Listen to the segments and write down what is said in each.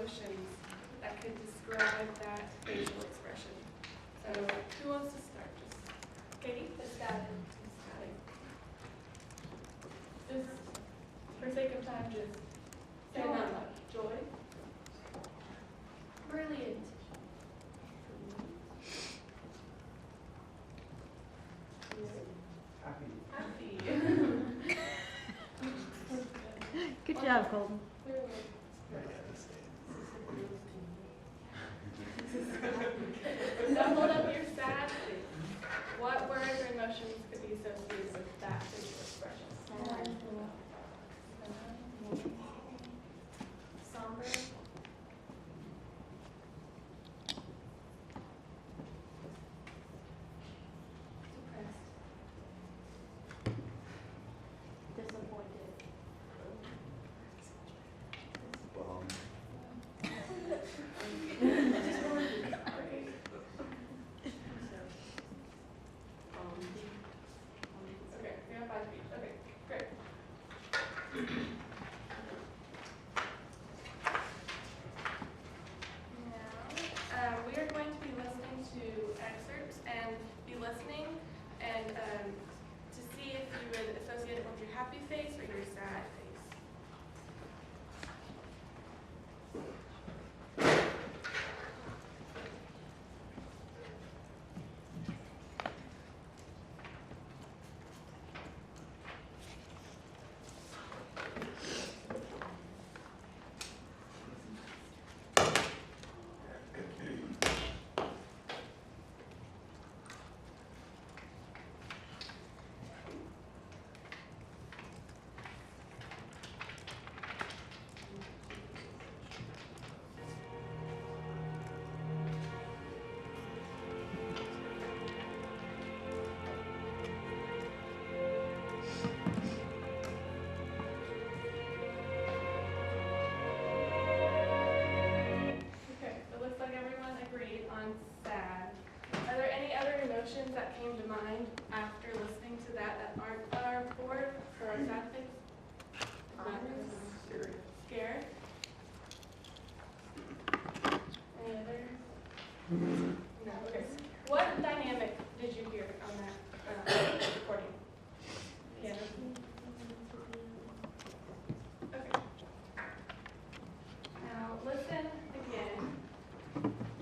emotions that could describe that facial expression. So who wants to start? Just Katie? Ecstatic. Just for sake of time, just say it out loud. Joy. Brilliant. Happy. Good job, Colton. Now hold up your sad face. What words or emotions could be associated with that facial expression? Somber. Disappointed. Okay, we have 5 each. Okay, great. Now, we are going to be listening to excerpts and be listening and to see if you would associate it with your happy face or your sad face. Okay, so it looks like everyone agreed on sad. Are there any other emotions that came to mind after listening to that aren't on our board for our sad face? Scared? Any other? No, okay. What dynamic did you hear on that recording? Piano? Okay. Now listen again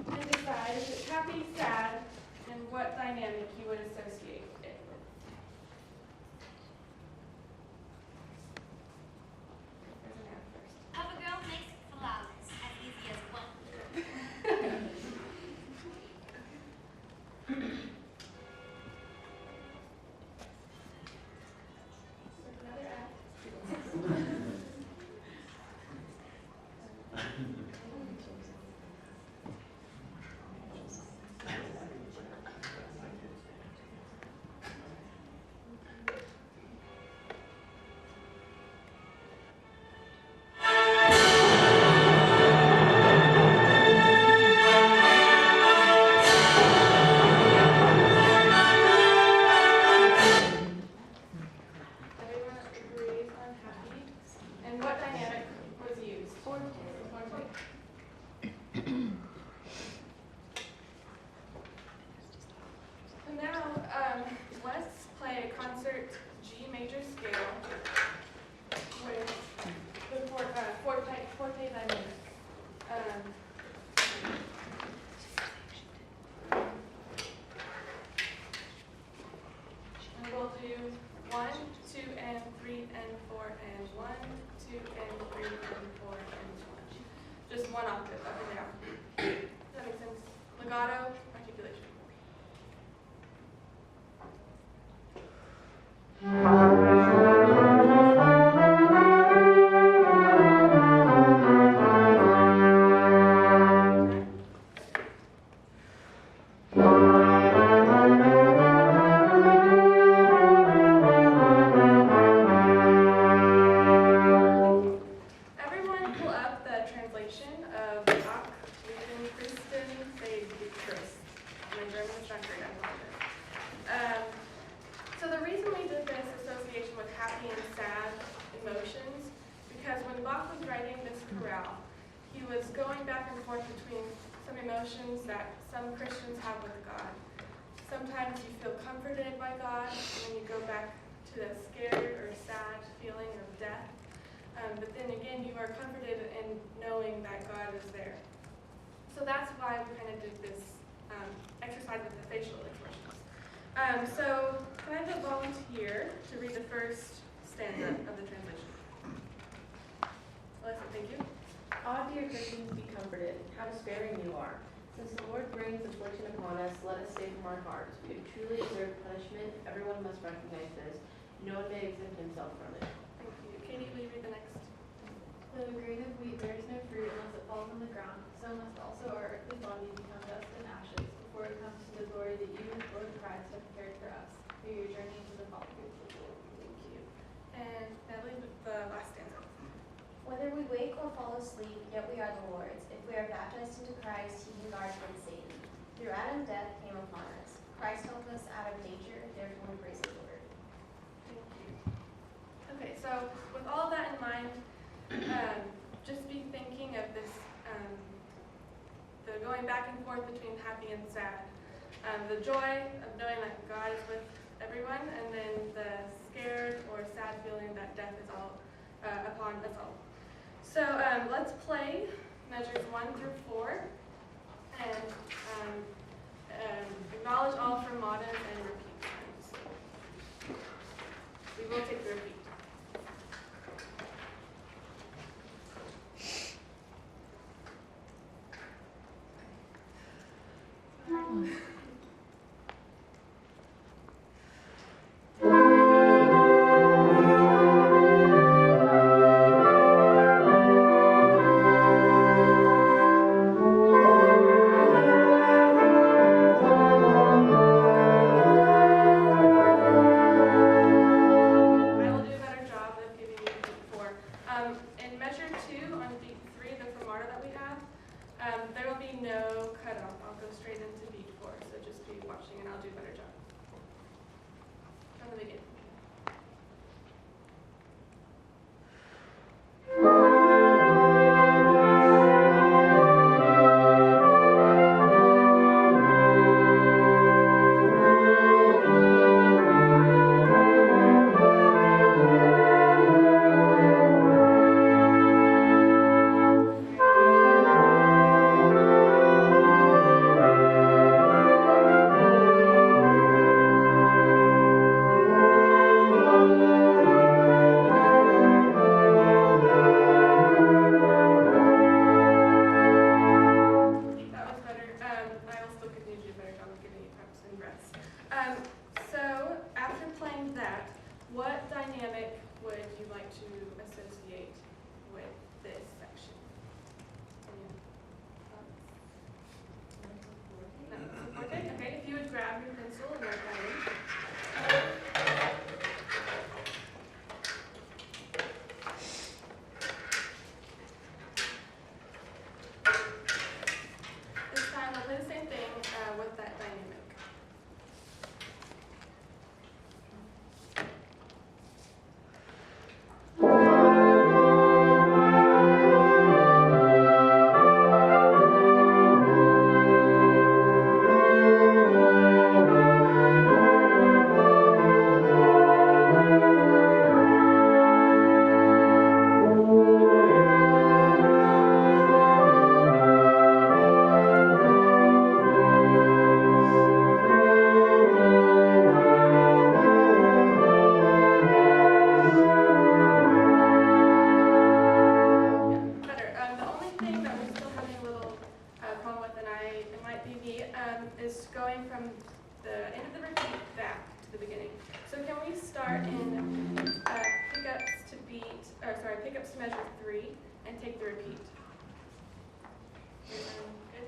and decide if it's happy, sad, and what dynamic you would associate it with. There's an ad first. CoverGirl makes it flawless, as easy as one. There's another ad. Everyone agrees on happy. And what dynamic was used? Forte. So now, let's play a concert G major scale with the forte dynamic. And we'll do 1, 2, and 3, and 4, and 1, 2, and 3, and 4, and 1. Just one octave up and down. Does that make sense? Legato, articulation. Everyone pull up the translation of Bach, Luthen, Christen, Sage, Christ. My German is not great, I apologize. So the reason we did this association with happy and sad emotions, because when Bach was writing this chorale, he was going back and forth between some emotions that some Christians have with God. Sometimes you feel comforted by God, and then you go back to that scared or sad feeling of death. But then again, you are comforted in knowing that God is there. So that's why we kind of did this exercise with the facial expressions. So can I have a volunteer to read the first stanza of the translation? Alexa, thank you. Ah, dear Christians, be comforted. How despairing you are. Since the Lord brings affliction upon us, let us say from our hearts, we have truly deserved punishment. Everyone must recognize this. No one may exempt himself from it. Thank you. Katie, will you read the next? Though the grain of wheat bears no fruit unless it falls on the ground, so must also our earthly body become dust and ashes before it comes to the glory that you, Lord Christ, have prepared for us through your journey into the fatherhood of the Lord. Thank you. And Natalie, with the last stanza. Whether we wake or fall asleep, yet we are the Lord's. If we are baptized into Christ, he can guard against Satan. Through Adam, death came upon us. Christ helped us out of danger, therefore we praise the Lord. Thank you. Okay, so with all of that in mind, just be thinking of this, the going back and forth between happy and sad. The joy of knowing that God is with everyone, and then the scared or sad feeling that death is all upon us all. So let's play measures 1 through 4, and acknowledge all for modern and repeat times. We will take the repeat. There will be no cutoff. I'll go straight into beat 4, so just be watching and I'll do a better job. From the beginning. So after playing that, what dynamic would you like to associate with this section? No. Okay, if you would grab your pencil and write that in. This time we'll play the same thing with that dynamic. Is going from the end of the repeat back to the beginning. So can we start in pickups to measure 3 and take the repeat? Good.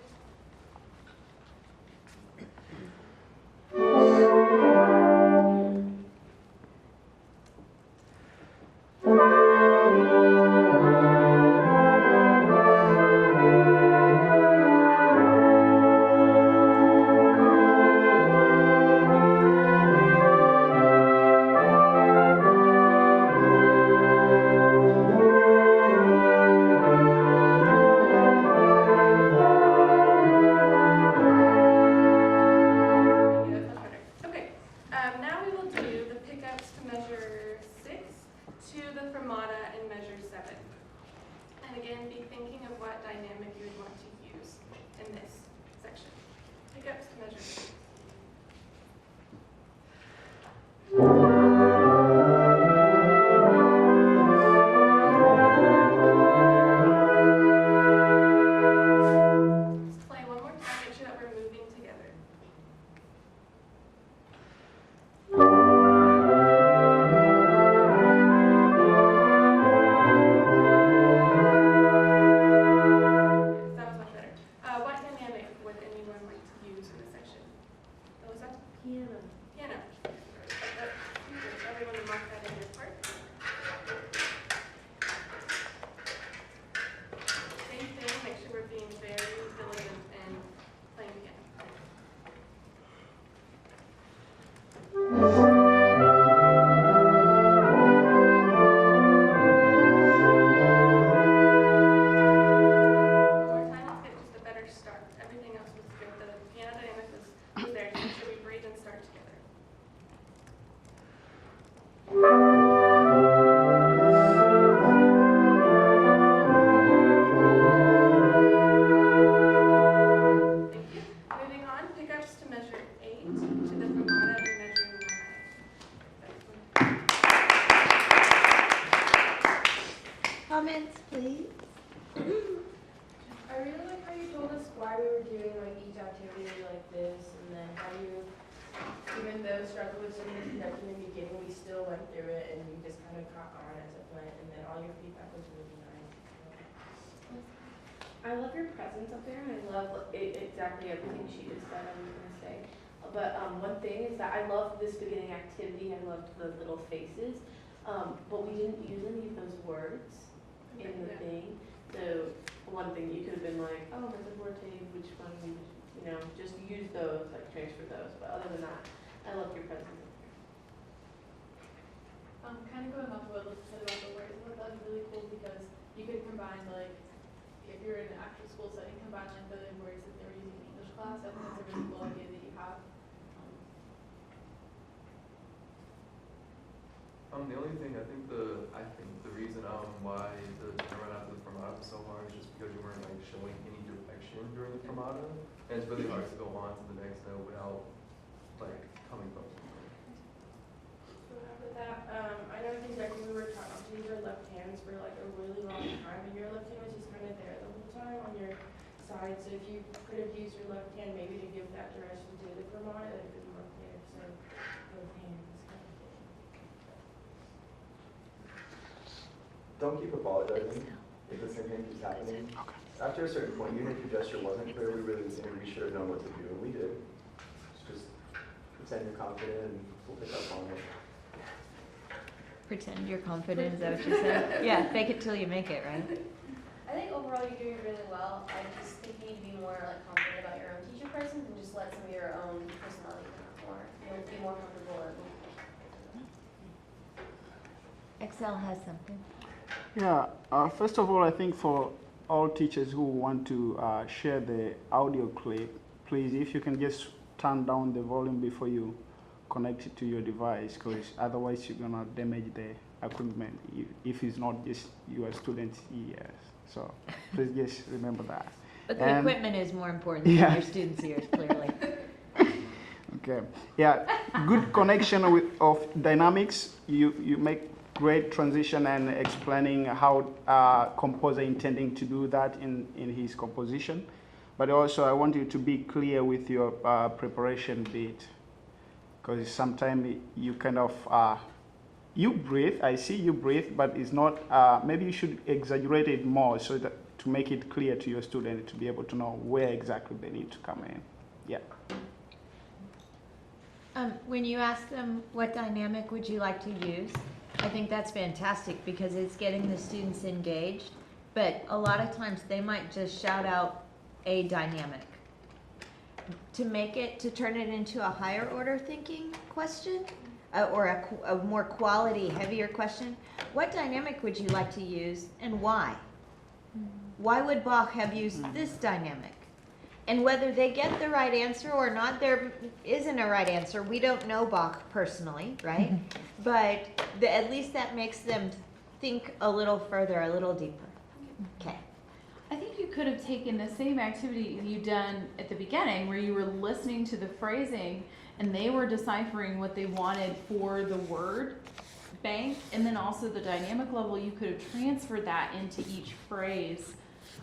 caught on as it went, and then all your feedback was really nice. I love your presence up there, and I love exactly everything she just said. I was gonna say, but one thing is that I loved this beginning activity. I loved the little faces, but we didn't use any of those words in the thing. So one thing you could have been like, oh, Mrs. Forte, which one we, just use those, like transfer those. But other than that, I love your presence. Kind of going off of what Liz said about the words, I thought that was really cool because you could combine, like, if you're in an actual school setting, combine like the words that they were using in English class. I think that's a really cool idea that you have. The only thing I think the reason why the turnaround after the Fermata was so hard is just because you weren't like showing any direction during the Fermata, and it's really hard to go on to the next note without like coming from somewhere. So after that, I know exactly we were trying to use our left hands for like a really long time, and your left hand was just kind of there the whole time on your side. So if you could have used your left hand maybe to give that direction to the Fermata, it would be more clear. So both hands kind of thing. Don't keep apologizing if the same thing keeps happening. After a certain point, even if your gesture wasn't clear, we should have known what to do, and we did. Just pretend you're confident, and we'll pick up on it. Pretend you're confident, is that what you said? Yeah, fake it till you make it, right? I think overall you're doing it really well. I just think you need to be more like confident about your own teacher presence and just let some of your own personality come out more. You'll be more comfortable and Excel has something. Yeah, first of all, I think for all teachers who want to share the audio clip, please, if you can just turn down the volume before you connect it to your device, because otherwise you're gonna damage the equipment if it's not just your students' ears. So please just remember that. But the equipment is more important than your students' ears, clearly. Okay. Yeah, good connection of dynamics. You make great transition and explaining how composer intending to do that in his composition. But also I want you to be clear with your preparation bit, because sometimes you kind of, you breathe, I see you breathe, but it's not, maybe you should exaggerate it more so that to make it clear to your student to be able to know where exactly they need to come in. Yeah. When you ask them what dynamic would you like to use, I think that's fantastic because it's getting the students engaged, but a lot of times they might just shout out a dynamic. To turn it into a higher order thinking question, or a more quality, heavier question, what dynamic would you like to use and why? Why would Bach have used this dynamic? And whether they get the right answer or not, there isn't a right answer. We don't know Bach personally, right? But at least that makes them think a little further, a little deeper. Okay. I think you could have taken the same activity you done at the beginning where you were listening to the phrasing and they were deciphering what they wanted for the word bank, and then also the dynamic level, you could have transferred that into each phrase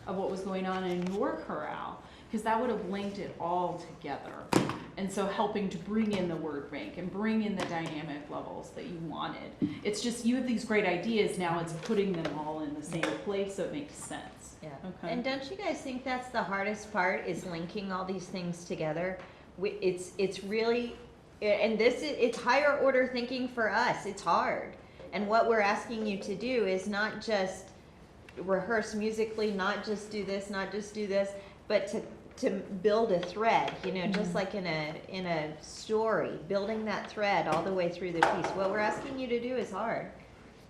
of what was going on in your chorale, because that would have linked it all together. And so helping to bring in the word bank and bring in the dynamic levels that you wanted. It's just you have these great ideas, now it's putting them all in the same place so it makes sense. Yeah. Okay. And don't you guys think that's the hardest part, is linking all these things together? It's really, and it's higher order thinking for us. It's hard. And what we're asking you to do is not just rehearse musically, not just do this, but to build a thread, just like in a story, building that thread all the way through the piece. What we're asking you to do is hard.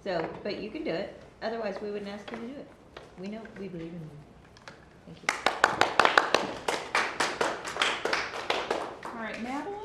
So, but you can do it. Otherwise, we wouldn't ask you to do it. We know, we believe in you. Thank you. All right, Madeline?